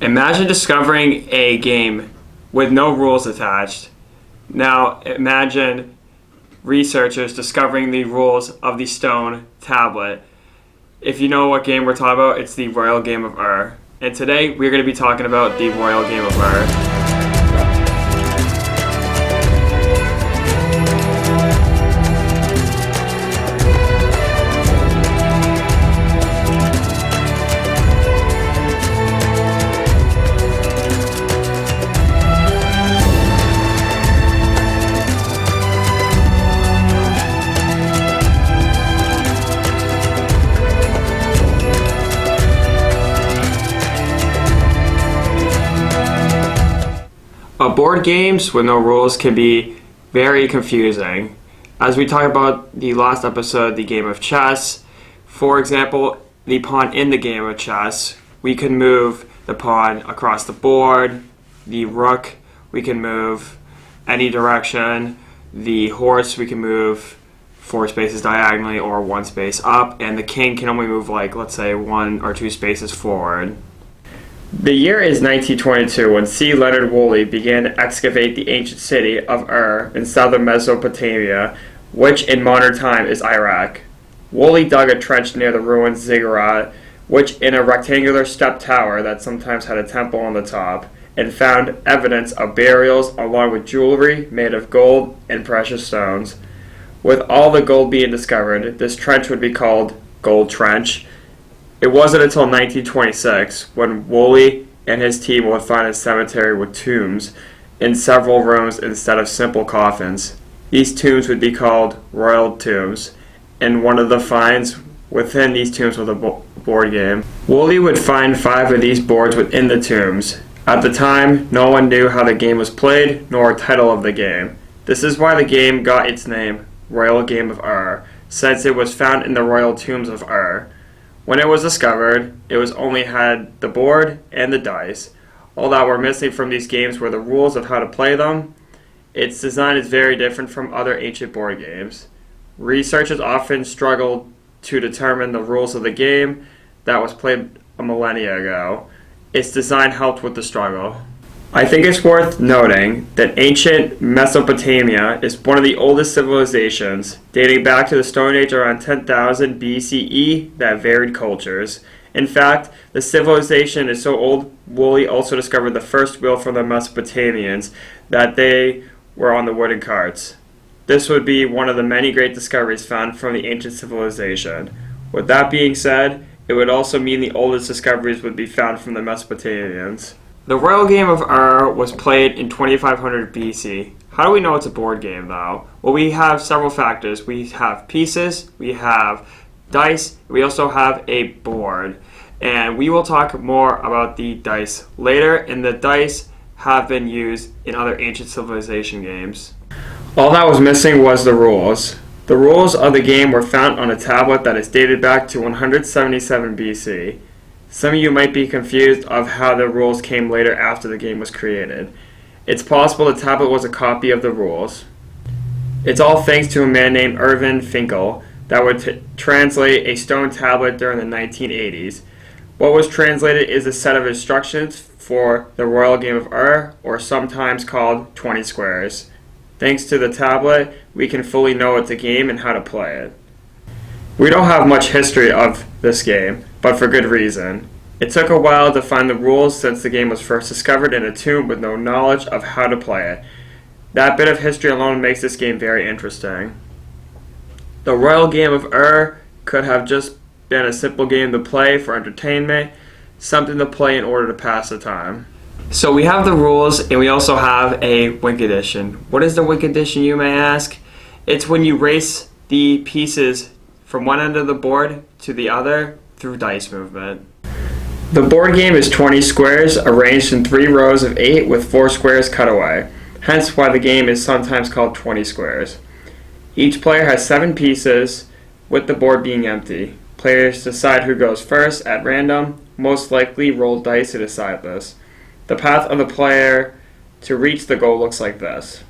Imagine discovering a game with no rules attached. Now imagine researchers discovering the rules of the stone tablet. If you know what game we're talking about, it's the Royal Game of Ur. And today we're going to be talking about the Royal Game of Ur. Board games with no rules can be very confusing. As we talked about the last episode, the game of chess, for example, the pawn in the game of chess, we can move the pawn across the board. The rook, we can move any direction. The horse, we can move 4 spaces diagonally or 1 space up. And the king can only move, like, let's say 1 or 2 spaces forward. The year is 1922 when C. Leonard Woolley began to excavate the ancient city of Ur in southern Mesopotamia, which in modern time is Iraq. Woolley dug a trench near the ruined ziggurat, which in a rectangular step tower that sometimes had a temple on the top, and found evidence of burials along with jewelry made of gold and precious stones. With all the gold being discovered, this trench would be called Gold Trench. It wasn't until 1926 when Woolley and his team would find a cemetery with tombs in several rooms instead of simple coffins. These tombs would be called royal tombs, and one of the finds within these tombs was a board game. Woolley would find 5 of these boards within the tombs. At the time, no one knew how the game was played nor a title of the game. This is why the game got its name, Royal Game of Ur, since it was found in the royal tombs of Ur. When it was discovered, it was only had the board and the dice. All that were missing from these games were the rules of how to play them. Its design is very different from other ancient board games. Researchers often struggled to determine the rules of the game that was played a millennia ago. Its design helped with the struggle. I think it's worth noting that ancient Mesopotamia is one of the oldest civilizations, dating back to the Stone Age around 10,000 BCE that varied cultures. In fact, the civilization is so old, Woolley also discovered the first wheel from the Mesopotamians, that they were on the wooden carts. This would be one of the many great discoveries found from the ancient civilization. With that being said, it would also mean the oldest discoveries would be found from the Mesopotamians. The Royal Game of Ur was played in 2500 BC. How do we know it's a board game, though? Well, we have several factors. We have pieces, we have dice, we also have a board. And we will talk more about the dice later, and the dice have been used in other ancient civilization games. All that was missing was the rules. The rules of the game were found on a tablet that is dated back to 177 BC. Some of you might be confused of how the rules came later after the game was created. It's possible the tablet was a copy of the rules. It's all thanks to a man named Irvin Finkel that would translate a stone tablet during the 1980s. What was translated is a set of instructions for the Royal Game of Ur, or sometimes called 20 squares. Thanks to the tablet, we can fully know it's a game and how to play it. We don't have much history of this game, but for good reason. It took a while to find the rules since the game was first discovered in a tomb with no knowledge of how to play it. That bit of history alone makes this game very interesting. The Royal Game of Ur could have just been a simple game to play for entertainment, something to play in order to pass the time. So we have the rules, and we also have a Wink Edition. What is the Wink Edition, you may ask? It's when you race the pieces from one end of the board to the other through dice movement. The board game is 20 squares arranged in 3 rows of 8 with 4 squares cut away, hence why the game is sometimes called 20 squares. Each player has 7 pieces, with the board being empty. Players decide who goes first at random, most likely roll dice to decide this. The path of the player to reach the goal looks like this.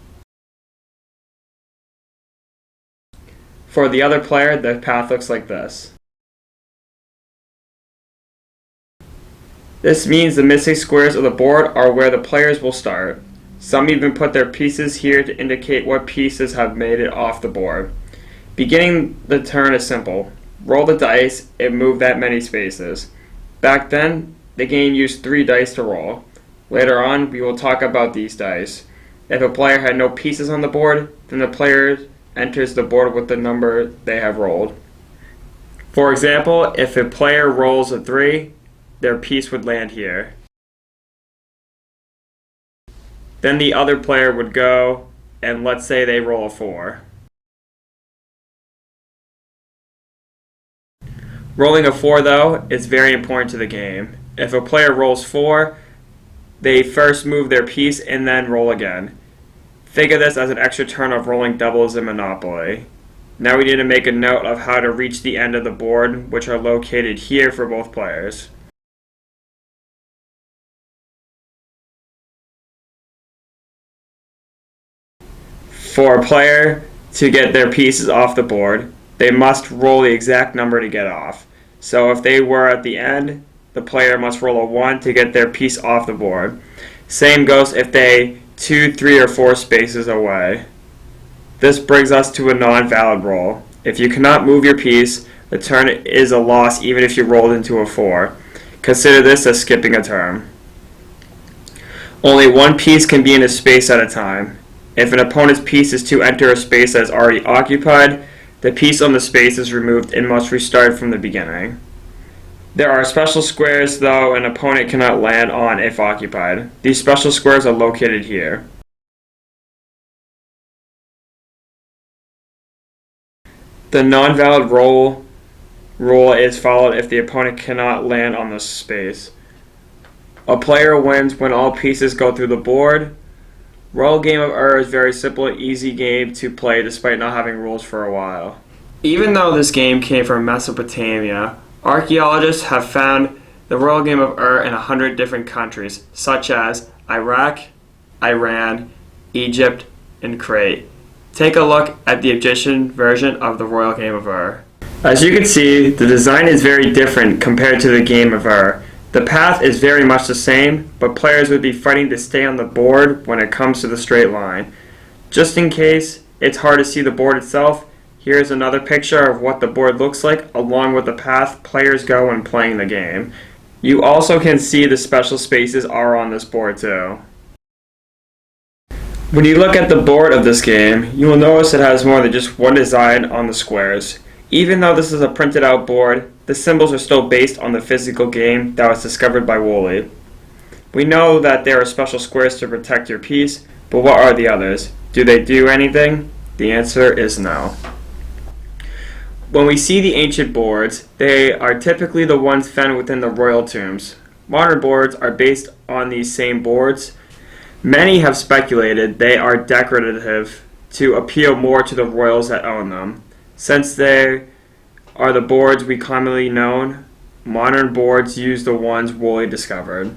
For the other player, the path looks like this. This means the missing squares of the board are where the players will start. Some even put their pieces here to indicate what pieces have made it off the board. Beginning the turn is simple. Roll the dice and move that many spaces. Back then, the game used 3 dice to roll. Later on, we will talk about these dice. If a player had no pieces on the board, then the player enters the board with the number they have rolled. For example, if a player rolls a 3, their piece would land here. Then the other player would go, and let's say they roll a 4. Rolling a 4, though, is very important to the game. If a player rolls 4, they first move their piece and then roll again. Think of this as an extra turn of rolling doubles in Monopoly. Now we need to make a note of how to reach the end of the board, which are located here for both players. For a player to get their pieces off the board, they must roll the exact number to get off. So if they were at the end, the player must roll a 1 to get their piece off the board. Same goes if they 2, 3, or 4 spaces away. This brings us to a non-valid roll. If you cannot move your piece, the turn is a loss even if you rolled into a 4. Consider this as skipping a turn. Only one piece can be in a space at a time. If an opponent's piece is to enter a space that is already occupied, the piece on the space is removed and must restart from the beginning. There are special squares, though, an opponent cannot land on if occupied. These special squares are located here. The non-valid roll rule is followed if the opponent cannot land on the space. A player wins when all pieces go through the board. Royal Game of Ur is a very simple and easy game to play despite not having rules for a while. Even though this game came from Mesopotamia, archaeologists have found the Royal Game of Ur in 100 different countries, such as Iraq, Iran, Egypt, and Crete. Take a look at the Egyptian version of the Royal Game of Ur. As you can see, the design is very different compared to the Game of Ur. The path is very much the same, but players would be fighting to stay on the board when it comes to the straight line. Just in case it's hard to see the board itself, here's another picture of what the board looks like along with the path players go when playing the game. You also can see the special spaces are on this board too. When you look at the board of this game, you will notice it has more than just one design on the squares. Even though this is a printed out board, the symbols are still based on the physical game that was discovered by Woolley. We know that there are special squares to protect your piece, but what are the others? Do they do anything? The answer is no. When we see the ancient boards, they are typically the ones found within the royal tombs. Modern boards are based on these same boards. Many have speculated they are decorative to appeal more to the royals that own them. Since they are the boards we commonly know, modern boards use the ones Woolley discovered.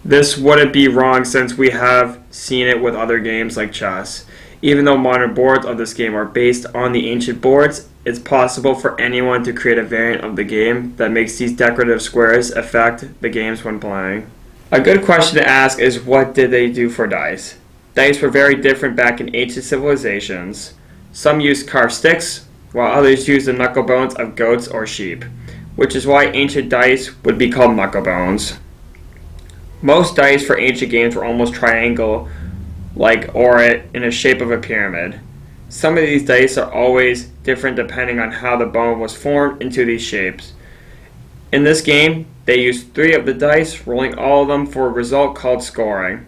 This wouldn't be wrong since we have seen it with other games like chess. Even though modern boards of this game are based on the ancient boards, it's possible for anyone to create a variant of the game that makes these decorative squares affect the games when playing. A good question to ask is, what did they do for dice? Dice were very different back in ancient civilizations. Some used carved sticks, while others used the knuckle bones of goats or sheep, which is why ancient dice would be called knuckle bones. Most dice for ancient games were almost triangle-like or in a shape of a pyramid. Some of these dice are always different depending on how the bone was formed into these shapes. In this game, they used 3 of the dice, rolling all of them for a result called scoring.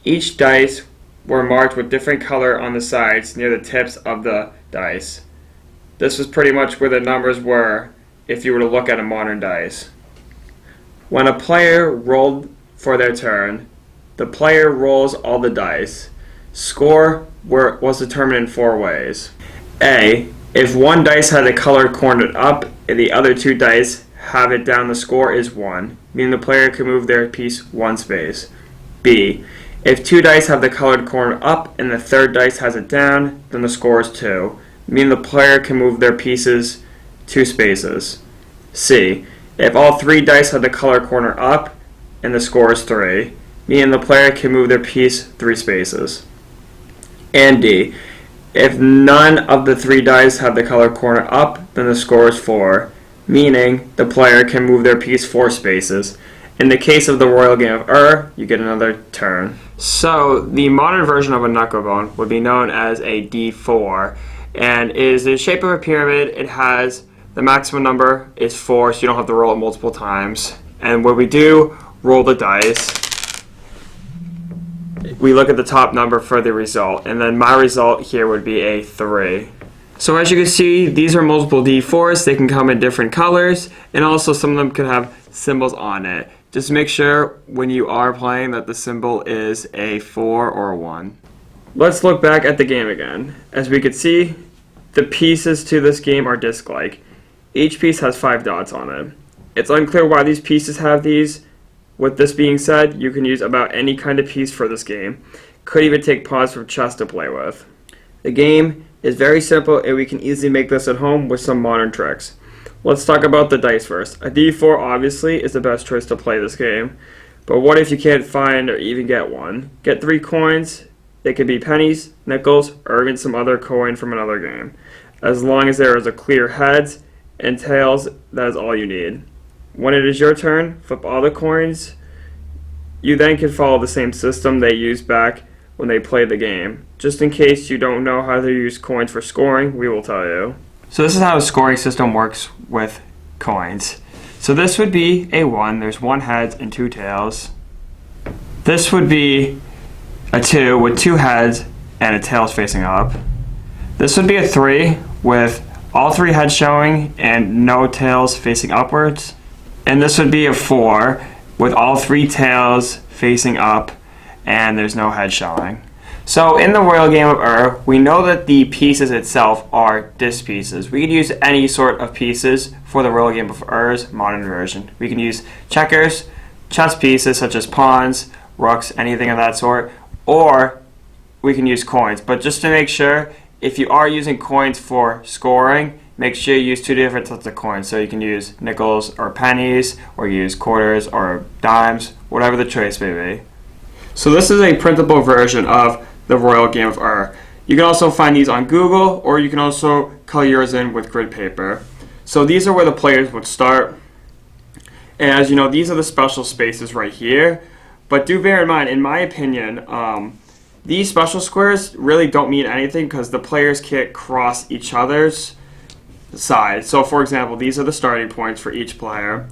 Each dice were marked with different color on the sides near the tips of the dice. This was pretty much where the numbers were if you were to look at a modern dice. When a player rolled for their turn, the player rolls all the dice. Score was determined in 4 ways. A. If one dice had the color cornered up and the other 2 dice have it down, the score is 1, meaning the player can move their piece 1 space. B. If 2 dice have the colored corner up and the 3rd dice has it down, then the score is 2, meaning the player can move their pieces 2 spaces. C. If all 3 dice have the color corner up and the score is 3, meaning the player can move their piece 3 spaces. And D, if none of the 3 dice have the color corner up, then the score is 4, meaning the player can move their piece 4 spaces. In the case of the Royal Game of you get another turn. So the modern version of a knucklebone would be known as a D4, and is the shape of a pyramid. It has the maximum number is 4, so you don't have to roll it multiple times. And when we do roll the dice, we look at the top number for the result, and then my result here would be a 3. So as you can see, these are multiple D4s. They can come in different colors, and also some of them can have symbols on it. Just make sure when you are playing that the symbol is a 4 or a 1. Let's look back at the game again. As we can see, the pieces to this game are disc-like. Each piece has 5 dots on it. It's unclear why these pieces have these. With this being said, you can use about any kind of piece for this game. Could even take pawns from chess to play with. The game is very simple, and we can easily make this at home with some modern tricks. Let's talk about the dice first. A D4 obviously is the best choice to play this game, but what if you can't find or even get one? Get 3 coins. They could be pennies, nickels, or even some other coin from another game. As long as there is a clear heads and tails, that is all you need. When it is your turn, flip all the coins. You then can follow the same system they used back when they played the game. Just in case you don't know how to use coins for scoring, we will tell you. So this is how the scoring system works with coins. So this would be a 1, there's 1 heads and 2 tails. This would be a 2 with 2 heads and a tails facing up. This would be a 3 with all 3 heads showing and no tails facing upwards. And this would be a 4 with all 3 tails facing up and there's no head showing. So in the Royal Game of we know that the pieces itself are disc pieces. We can use any sort of pieces for the Royal Game of modern version. We can use checkers, chess pieces such as pawns, rooks, anything of that sort, or we can use coins. But just to make sure, if you are using coins for scoring, make sure you use 2 different sets of coins. So you can use nickels or pennies, or use quarters or dimes, whatever the choice may be. So this is a printable version of the Royal Game of You can also find these on Google, or you can also color yours in with grid paper. So these are where the players would start. And as you know, these are the special spaces right here. But do bear in mind, in my opinion, these special squares really don't mean anything because the players can't cross each other's side. So for example, these are the starting points for each player.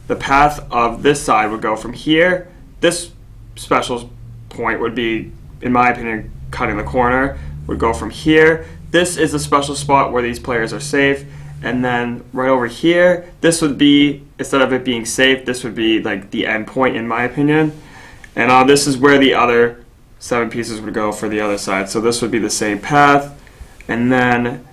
The path of this side would go from here. This special point would be, in my opinion, cutting the corner, would go from here. This is a special spot where these players are safe. And then right over here, this would be, instead of it being safe, this would be like the end point in my opinion. And this is where the other 7 pieces would go for the other side. So this would be the same path. And then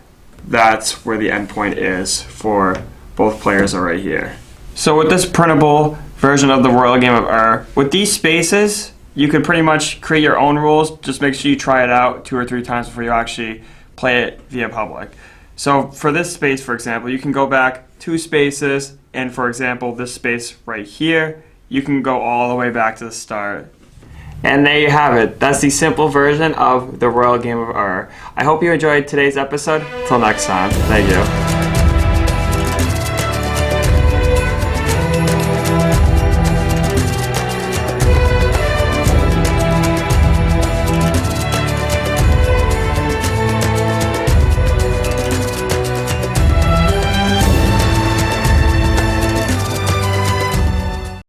that's where the end point is for both players are right here. So with this printable version of the Royal Game of with these spaces, you could pretty much create your own rules. Just make sure you try it out 2 or 3 times before you actually play it via public. So for this space, for example, you can go back 2 spaces, and for example, this space right here, you can go all the way back to the start. And there you have it. That's the simple version of the Royal Game of I hope you enjoyed today's episode. Till next time, thank you.